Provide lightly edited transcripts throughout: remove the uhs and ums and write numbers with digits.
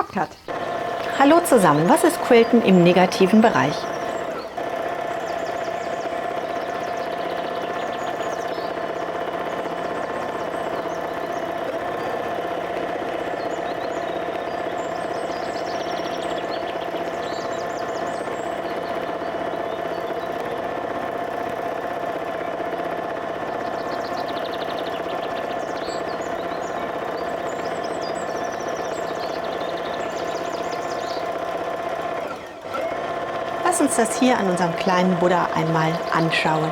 gesagt hat. Hallo zusammen, was ist Quilten im negativen Bereich? Lass uns das hier an unserem kleinen Buddha einmal anschauen.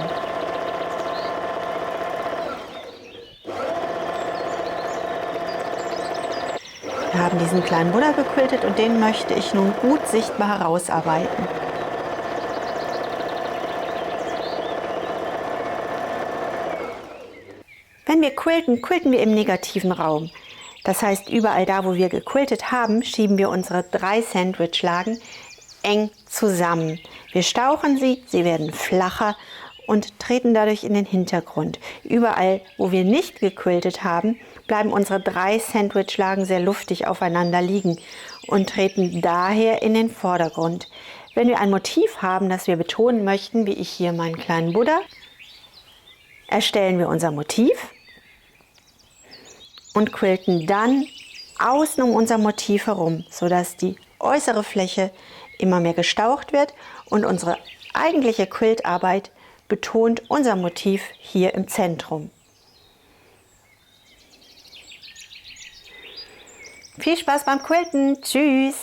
Wir haben diesen kleinen Buddha gequiltet und den möchte ich nun gut sichtbar herausarbeiten. Wenn wir quilten, quilten wir im negativen Raum. Das heißt, überall da, wo wir gequiltet haben, schieben wir unsere 3 Sandwichlagen eng zusammen. Wir stauchen sie, sie werden flacher und treten dadurch in den Hintergrund. Überall, wo wir nicht gequiltet haben, bleiben unsere 3 Sandwichlagen sehr luftig aufeinander liegen und treten daher in den Vordergrund. Wenn wir ein Motiv haben, das wir betonen möchten, wie ich hier meinen kleinen Buddha, erstellen wir unser Motiv und quilten dann außen um unser Motiv herum, sodass die äußere Fläche immer mehr gestaucht wird und unsere eigentliche Quiltarbeit betont unser Motiv hier im Zentrum. Viel Spaß beim Quilten! Tschüss!